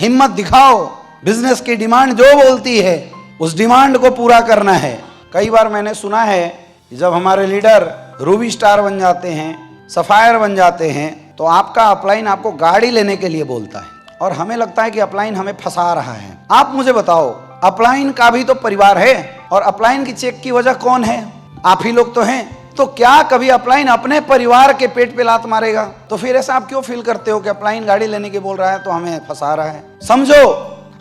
हिम्मत दिखाओ। बिजनेस की डिमांड जो बोलती है उस डिमांड को पूरा करना है। कई बार मैंने सुना है कि जब हमारे लीडर रूबी स्टार बन जाते हैं, सफायर बन जाते हैं, तो आपका अपलाइन आपको गाड़ी लेने के लिए बोलता है और हमें लगता है कि अपलाइन हमें फंसा रहा है। आप मुझे बताओ, अपलाइन का भी तो परिवार है और अपलाइन की चेक की वजह कौन है? आप ही लोग तो हैं। तो क्या कभी अपलाइन अपने परिवार के पेट पे लात मारेगा? तो फिर ऐसा आप क्यों फील करते हो कि अपलाइन गाड़ी लेने के बोल रहा है तो हमें फंसा रहा है? समझो,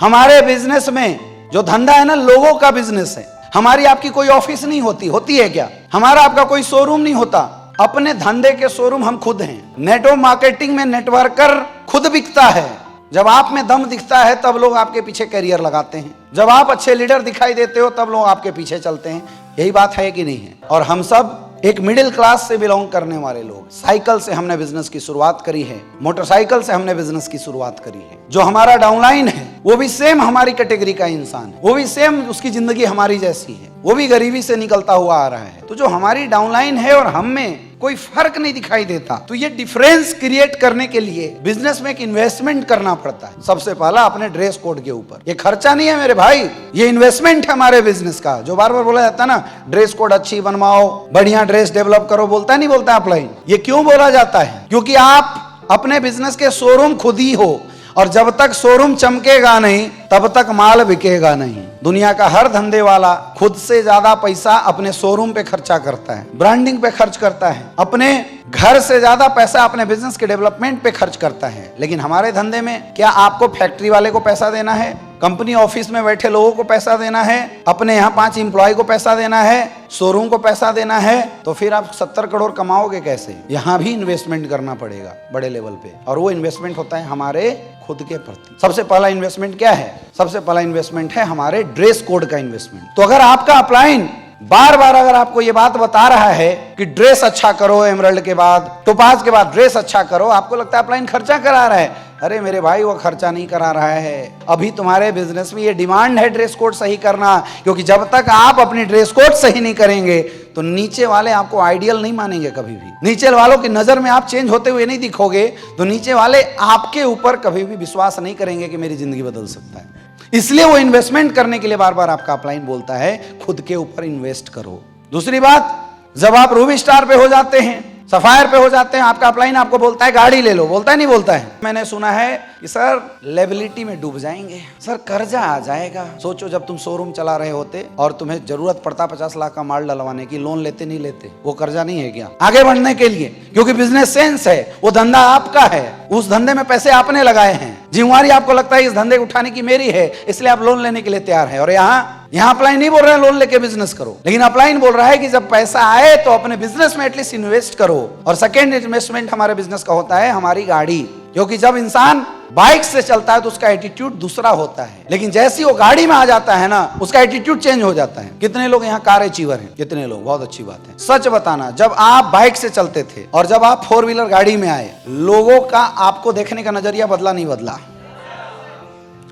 हमारे बिजनेस में जो धंधा है ना, लोगों का बिजनेस है। हमारी आपकी कोई ऑफिस नहीं होती, होती है क्या? हमारा आपका कोई शोरूम नहीं होता। अपने धंधे के शोरूम हम खुद हैं। नेटवर्क मार्केटिंग में नेटवर्कर खुद बिकता है। जब आप में दम दिखता है तब लोग आपके पीछे करियर लगाते हैं। जब आप अच्छे लीडर दिखाई देते हो तब लोग आपके पीछे चलते हैं। यही बात है कि नहीं है? और हम सब एक मिडिल क्लास से बिलोंग करने वाले लोग। साइकिल से हमने बिजनेस की शुरुआत करी है, मोटरसाइकिल से हमने बिजनेस की शुरुआत करी है। जो हमारा डाउनलाइन है वो भी सेम हमारी कैटेगरी का इंसान है, वो भी सेम, उसकी जिंदगी हमारी जैसी है, वो भी गरीबी से निकलता हुआ आ रहा है। तो जो हमारी डाउनलाइन है और हम में कोई फर्क नहीं दिखाई देता। तो ये डिफरेंस क्रिएट करने के लिए बिजनेस में एक इन्वेस्टमेंट करना पड़ता है। सबसे पहला अपने ड्रेस कोड के ऊपर। ये खर्चा नहीं है मेरे भाई, ये इन्वेस्टमेंट है हमारे बिजनेस का। जो बार बार बोला जाता है ना, ड्रेस कोड अच्छी बनवाओ, बढ़िया ड्रेस डेवलप करो, बोलता नहीं बोलता अपलाइन। ये क्यों बोला जाता है? क्योंकि आप अपने बिजनेस के शोरूम खुद ही हो और जब तक शोरूम चमकेगा नहीं तब तक माल बिकेगा नहीं। दुनिया का हर धंधे वाला खुद से ज्यादा पैसा अपने शोरूम पे खर्चा करता है, ब्रांडिंग पे खर्च करता है, अपने घर से ज्यादा पैसा अपने बिजनेस के डेवलपमेंट पे खर्च करता है। लेकिन हमारे धंधे में क्या आपको फैक्ट्री वाले को पैसा देना है, कंपनी ऑफिस में बैठे लोगों को पैसा देना है, अपने यहाँ 5 एम्प्लॉय को पैसा देना है, शोरूम को पैसा देना है? तो फिर आप 70 करोड़ कमाओगे कैसे? यहाँ भी इन्वेस्टमेंट करना पड़ेगा बड़े लेवल पे, और वो इन्वेस्टमेंट होता है हमारे खुद के प्रति। सबसे पहला इन्वेस्टमेंट क्या है? सबसे पहला इन्वेस्टमेंट है हमारे ड्रेस कोड का इन्वेस्टमेंट। तो अगर आपका अपलाइन बार बार अगर आपको ये बात बता रहा है कि ड्रेस अच्छा करो, एमराल्ड के बाद, टोपाज के बाद ड्रेस अच्छा करो, आपको लगता है अपलाइन खर्चा करा रहा है। अरे मेरे भाई, वो खर्चा नहीं करा रहा है। अभी तुम्हारे बिजनेस में ये डिमांड है ड्रेस कोड सही करना, क्योंकि जब तक आप अपनी ड्रेस कोड सही नहीं करेंगे तो नीचे वाले आपको आइडियल नहीं मानेंगे कभी भी। नीचे वालों की नजर में आप चेंज होते हुए नहीं दिखोगे तो नीचे वाले आपके ऊपर कभी भी विश्वास नहीं करेंगे कि मेरी जिंदगी बदल सकता है। इसलिए वो इन्वेस्टमेंट करने के लिए बार बार आपका अपलाइन बोलता है खुद के ऊपर इन्वेस्ट करो। दूसरी बात, जब आप रूबी स्टार पे हो जाते हैं, सफायर पे हो जाते हैं, आपका अपलाइन आपको बोलता है गाड़ी ले लो, बोलता है नहीं बोलता है? मैंने सुना है कि सर लायबिलिटी में डूब जाएंगे, सर कर्जा आ जाएगा। सोचो, जब तुम शोरूम चला रहे होते और तुम्हें जरूरत पड़ता 50 लाख का माल डलवाने की, लोन लेते नहीं लेते? वो कर्जा नहीं है क्या आगे बढ़ने के लिए? क्योंकि बिजनेस सेंस है, वो धंधा आपका है, उस धंधे में पैसे आपने लगाए हैं, जिम्मेवारी आपको लगता है इस धंधे को उठाने की मेरी है, इसलिए आप लोन लेने के लिए तैयार हैं। और यहाँ अपलाइन नहीं बोल रहे हैं लोन लेके बिजनेस करो, लेकिन अपलाइन बोल रहा है कि जब पैसा आए तो अपने बिजनेस में एटलीस्ट इन्वेस्ट करो। और सेकेंड इन्वेस्टमेंट हमारे बिजनेस का होता है हमारी गाड़ी, क्योंकि जब इंसान बाइक से चलता है तो उसका एटीट्यूड दूसरा होता है, लेकिन जैसे वो गाड़ी में आ जाता है ना, उसका एटीट्यूड चेंज हो जाता है। कितने लोग यहाँ कार अचीवर हैं? कितने लोग? बहुत अच्छी बात है। सच बताना, जब आप बाइक से चलते थे और जब आप 4 व्हीलर गाड़ी में आए, लोगों का आपको देखने का नजरिया बदला नहीं बदला?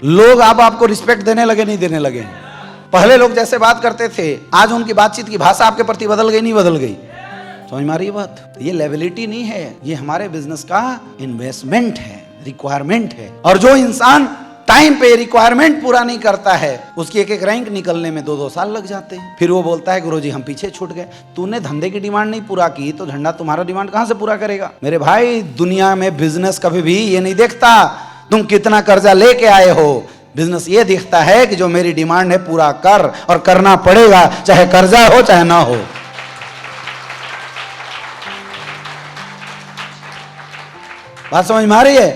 लोग अब आपको रिस्पेक्ट देने लगे नहीं देने लगे? पहले लोग जैसे बात करते थे, आज उनकी बातचीत की भाषा आपके प्रति बदल गई नहीं बदल गई? समझ में आ रही है बात? ये लायबिलिटी नहीं है, ये हमारे बिजनेस का इन्वेस्टमेंट है, रिक्वायरमेंट है। और जो इंसान टाइम पे रिक्वायरमेंट पूरा नहीं करता है, उसकी एक एक रैंक निकलने में 2-2 साल लग जाते हैं। फिर वो बोलता है गुरुजी हम पीछे छूट गए। तूने धंधे की डिमांड नहीं पूरा की तो झंडा तुम्हारा डिमांड कहां से पूरा करेगा? मेरे भाई, दुनिया में बिजनेस कभी भी ये नहीं देखता तुम कितना कर्जा लेके आए हो। बिजनेस ये देखता है कि जो मेरी डिमांड है पूरा कर, और करना पड़ेगा, चाहे कर्जा हो चाहे ना हो। बात समझ में आ रही है?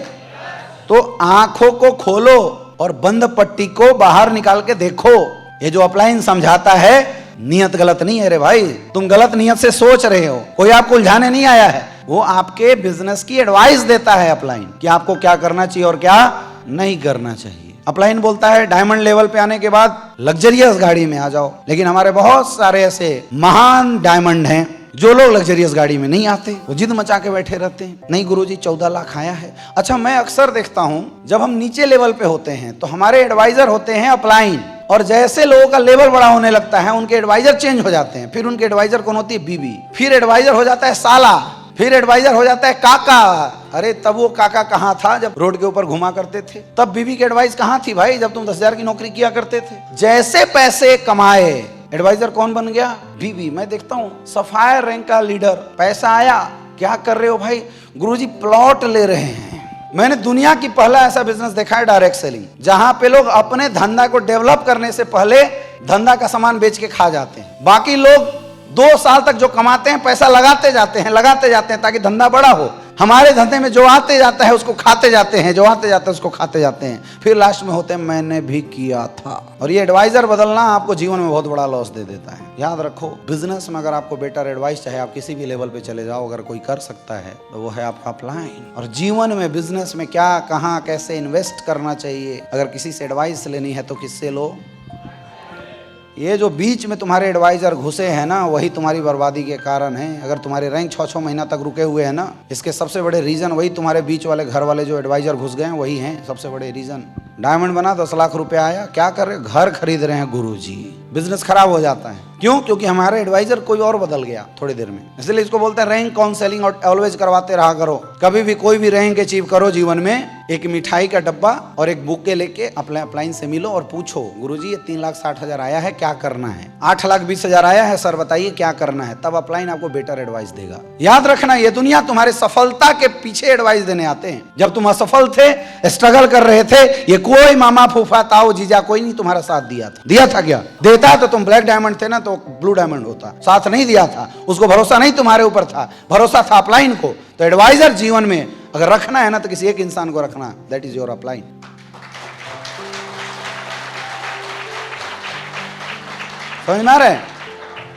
तो आंखों को खोलो और बंद पट्टी को बाहर निकाल के देखो। ये जो अपलाइन समझाता है, नियत गलत नहीं है रे भाई, तुम गलत नियत से सोच रहे हो, कोई आपको उलझाने नहीं आया है। वो आपके बिजनेस की एडवाइस देता है अपलाइन, कि आपको क्या करना चाहिए और क्या नहीं करना चाहिए। अपलाइन बोलता है डायमंड लेवल पे आने के बाद लग्जरियस गाड़ी में आ जाओ, लेकिन हमारे बहुत सारे ऐसे महान डायमंड हैं जो लोग लग्जरियस गाड़ी में नहीं आते, वो जिद मचा के बैठे रहते हैं, नहीं गुरुजी 14 लाख आया है। अच्छा, मैं अक्सर देखता हूं जब हम नीचे लेवल पे होते हैं तो हमारे एडवाइजर होते हैं अपलाइन, और जैसे लोगों का लेवल बड़ा होने लगता है उनके एडवाइजर चेंज हो जाते हैं। फिर उनके एडवाइजर कौन होती है? बीबी। फिर एडवाइजर हो जाता है साला, फिर एडवाइजर हो जाता है काका। अरे तब वो काका कहाँ था जब रोड के ऊपर घुमा करते थे? तब बीबी की एडवाइस कहाँ थी भाई जब तुम 10,000 की नौकरी किया करते थे? जैसे पैसे कमाए एडवाइजर कौन बन गया? बीबी। मैं देखता हूँ सफायर रैंक का लीडर, पैसा आया, क्या कर रहे हो भाई? गुरुजी प्लॉट ले रहे हैं। मैंने दुनिया की पहला ऐसा बिजनेस देखा है डायरेक्ट सेलिंग, जहां पे लोग अपने धंधा को डेवलप करने से पहले धंधा का सामान बेच के खा जाते हैं। बाकी लोग 2 साल तक जो कमाते हैं पैसा लगाते जाते हैं ताकि धंधा बड़ा हो। हमारे धंधे में जो आते जाता है उसको खाते जाते हैं, जो आते जाता है उसको खाते जाते हैं, फिर लास्ट में होते हैं मैंने भी किया था। और ये एडवाइजर बदलना आपको जीवन में बहुत बड़ा लॉस दे देता है। याद रखो, बिजनेस में अगर आपको बेटर एडवाइस चाहे, आप किसी भी लेवल पे चले जाओ, अगर कोई कर सकता है तो वो है आपका अपलाइन। और जीवन में बिजनेस में क्या, कहाँ, कैसे इन्वेस्ट करना चाहिए, अगर किसी से एडवाइस लेनी है तो किससे लो? ये जो बीच में तुम्हारे एडवाइजर घुसे हैं ना, वही तुम्हारी बर्बादी के कारण है। अगर तुम्हारे रैंक 6-6 महीना तक रुके हुए हैं ना, इसके सबसे बड़े रीजन वही तुम्हारे बीच वाले घर वाले जो एडवाइजर घुस गए हैं, वही हैं सबसे बड़े रीजन। डायमंड बना 10 लाख रुपए आया, क्या कर रहे? घर खरीद रहे हैं गुरुजी। बिजनेस खराब हो जाता है। क्यों? क्योंकि हमारा एडवाइजर कोई और बदल गया थोड़ी देर में। इसलिए इसको बोलते हैं रैंक काउंसलिंग, और ऑलवेज करवाते रहा करो। कभी भी कोई भी रैंक अचीव करो जीवन में, एक मिठाई का डब्बा और एक बुक के लेके अपने अपलाइन से मिलो और पूछो, गुरुजी ये 3,60,000 आया है, क्या करना है? 8,20,000 आया है सर, बताइए क्या करना है? तब अपलाइन आपको बेटर एडवाइस देगा। याद रखना, ये दुनिया तुम्हारे सफलता के पीछे एडवाइस देने आते हैं। जब तुम असफल थे, स्ट्रगल कर रहे थे, ये कोई मामा फूफा ताऊ जीजा कोई नहीं तुम्हारा साथ दिया था क्या? देता तो तुम ब्लैक डायमंड थे ना, तो ब्लू डायमंड होता। साथ नहीं दिया था, उसको भरोसा नहीं तुम्हारे ऊपर था, भरोसा था अपलाइन को। तो एडवाइजर जीवन में अगर रखना है ना, तो किसी एक इंसान को रखना, दैट इज योर अपलाइन। समझ में आ रहा है?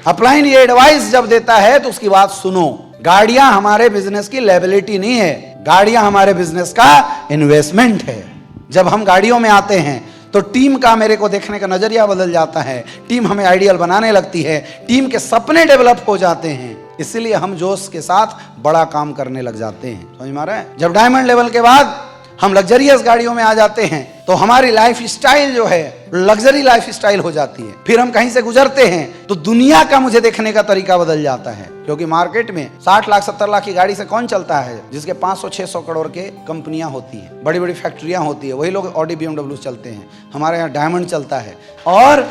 अपलाइन ये एडवाइस जब देता है तो उसकी बात सुनो। गाड़ियां हमारे बिजनेस की लायबिलिटी नहीं है, गाड़ियां हमारे बिजनेस का इन्वेस्टमेंट है। जब हम गाड़ियों में आते हैं तो टीम का मेरे को देखने का नजरिया बदल जाता है, टीम हमें आइडियल बनाने लगती है, टीम के सपने डेवलप हो जाते हैं, इसलिए हम जोश के साथ बड़ा काम करने लग जाते हैं। समझ में आ रहा है? जब डायमंड लेवल के बाद हम लग्जरियस गाड़ियों में आ जाते हैं तो हमारी लाइफ स्टाइल जो है लग्जरी लाइफ स्टाइल हो जाती है। फिर हम कहीं से गुजरते हैं तो दुनिया का मुझे देखने का तरीका बदल जाता है, क्योंकि मार्केट में 60 लाख 70 लाख की गाड़ी से कौन चलता है? जिसके 500-600 करोड़ के कंपनियां होती हैं, बड़ी बड़ी फैक्ट्रियां होती है, वही लोग ऑडी BMW चलते हैं। हमारे यहाँ डायमंड चलता है, और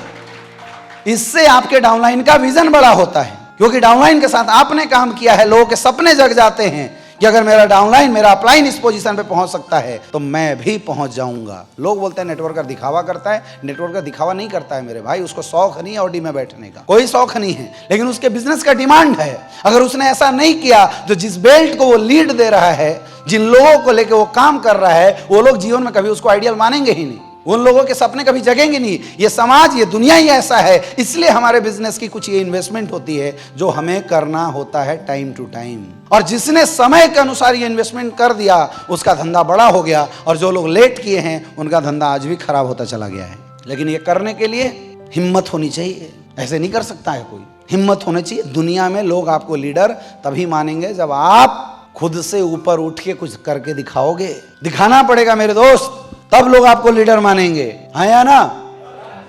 इससे आपके डाउनलाइन का विजन बड़ा होता है, क्योंकि डाउनलाइन के साथ आपने काम किया है, लोगों के सपने जग जाते हैं कि अगर मेरा डाउनलाइन, मेरा अपलाइन इस पोजीशन पे पहुंच सकता है तो मैं भी पहुंच जाऊंगा। लोग बोलते हैं नेटवर्कर दिखावा करता है, नेटवर्कर दिखावा नहीं करता है मेरे भाई, उसको शौक नहीं है ऑडी में बैठने का, कोई शौक नहीं है, लेकिन उसके बिजनेस का डिमांड है। अगर उसने ऐसा नहीं किया तो जिस बेल्ट को वो लीड दे रहा है, जिन लोगों को लेकर वो काम कर रहा है, वो लोग जीवन में कभी उसको आइडियल मानेंगे ही नहीं, उन लोगों के सपने कभी जगेंगे नहीं। ये समाज, ये दुनिया ही ऐसा है, इसलिए हमारे बिजनेस की कुछ ये इन्वेस्टमेंट होती है जो हमें करना होता है टाइम टू टाइम। और जिसने समय के अनुसार ये इन्वेस्टमेंट कर दिया उसका धंधा बड़ा हो गया, और जो लोग लेट किए हैं उनका धंधा आज भी खराब होता चला गया है। लेकिन ये करने के लिए हिम्मत होनी चाहिए, ऐसे नहीं कर सकता है कोई, हिम्मत होनी चाहिए। दुनिया में लोग आपको लीडर तभी मानेंगे जब आप खुद से ऊपर उठ के कुछ करके दिखाओगे, दिखाना पड़ेगा मेरे दोस्त, तब लोग आपको लीडर मानेंगे। हाँ या ना?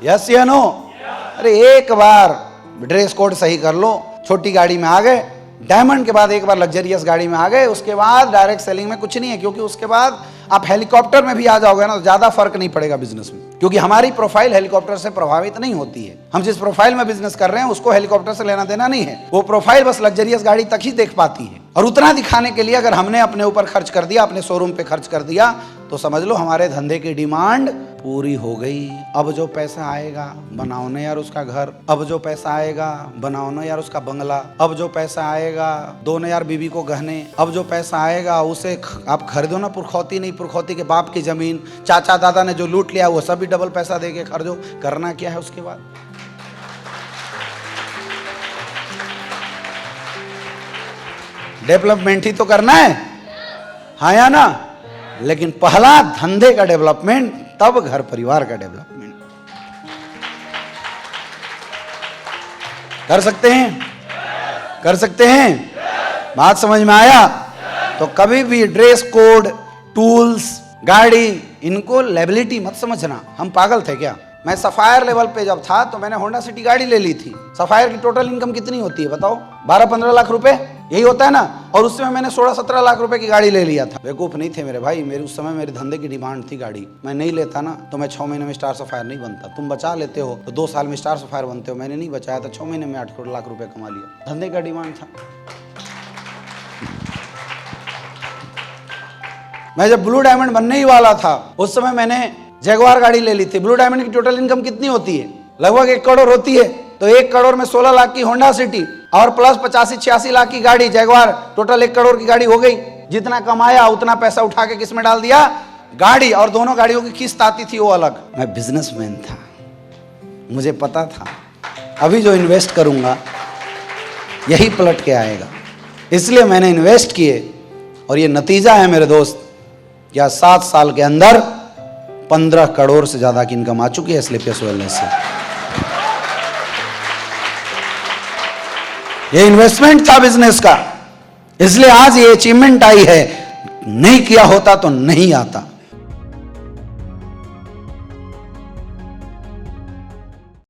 यस या नो? अरे एक बार ड्रेस कोड सही कर लो, छोटी गाड़ी में आ गए, डायमंड के बाद एक बार लग्जरियस गाड़ी में आ गए, उसके बाद डायरेक्ट सेलिंग में कुछ नहीं है, क्योंकि उसके बाद आप हेलीकॉप्टर में भी आ जाओगे ना तो ज्यादा फर्क नहीं पड़ेगा बिजनेस में, क्योंकि हमारी प्रोफाइल हेलीकॉप्टर से प्रभावित नहीं होती है। हम जिस प्रोफाइल में बिजनेस कर रहे हैं उसको हेलीकॉप्टर से लेना देना नहीं है। वो प्रोफाइल बस लग्जरियस गाड़ी तक ही देख पाती है, और उतना दिखाने के लिए अगर हमने अपने ऊपर खर्च कर दिया, अपने शोरूम पे खर्च कर दिया, तो समझ लो हमारे धंधे की डिमांड पूरी हो गई। अब जो पैसा आएगा बनाओ ना यार उसका घर, अब जो पैसा आएगा बनाओ ना यार उसका बंगला, अब जो पैसा आएगा दो ना यार बीवी को गहने, अब जो पैसा आएगा उसे आप खरीदो ना पुरखौती नहीं, पुरखौती के बाप की जमीन, चाचा दादा ने जो लूट लिया वो सब भी डबल पैसा दे के खरीदो। करना क्या है उसके बाद? डेवलपमेंट ही तो करना है, हाँ या ना? लेकिन पहला धंधे का डेवलपमेंट, तब घर परिवार का डेवलपमेंट। कर सकते हैं? कर सकते हैं? बात समझ में आया? तो कभी भी ड्रेस कोड, टूल्स, गाड़ी, इनको लायबिलिटी मत समझना। हम पागल थे क्या? मैं सफायर लेवल पे जब था तो मैंने होंडा सिटी गाड़ी ले ली थी। सफायर की टोटल इनकम कितनी होती है बताओ? 12-15 लाख रुपए, यही होता है ना? और उस समय मैंने 16-17 लाख रुपए की गाड़ी ले लिया था। बेवकूफ नहीं थे मेरे भाई, मेरे उस समय मेरे धंधे की डिमांड थी गाड़ी। मैं नहीं लेता ना तो मैं 6 महीने में स्टार सफायर नहीं बनता। तुम बचा लेते हो तो 2 साल में स्टार सफायर बनते हो। मैंने नहीं बचाया था, 6 महीने में 8 लाख रुपए कमा लिया। धंधे का डिमांड था। मैं जब ब्लू डायमंड बनने ही वाला था उस समय मैंने जगुआर गाड़ी ले ली थी। ब्लू डायमंड की टोटल इनकम कितनी होती है? लगभग 1 करोड़ होती है। तो 1 करोड़ में 16 लाख की होंडा सिटी और प्लस 85-86 लाख की गाड़ी जगुआर, टोटल 1 करोड़ की गाड़ी हो गई। जितना कमाया उतना पैसा उठा के किस में डाल दिया? गाड़ी। और दोनों गाड़ियों की किस्त आती थी वो अलग। मैं बिजनेसमैन था, मुझे पता था अभी जो इन्वेस्ट करूंगा यही पलट के आएगा, इसलिए मैंने इन्वेस्ट किए। और ये नतीजा है मेरे दोस्त, क्या 7 साल के अंदर 15 करोड़ से ज्यादा की इनकम आ चुकी है स्लीपियस वेलनेस से। ये इन्वेस्टमेंट था बिजनेस का, इसलिए आज ये अचीवमेंट आई है। नहीं किया होता तो नहीं आता।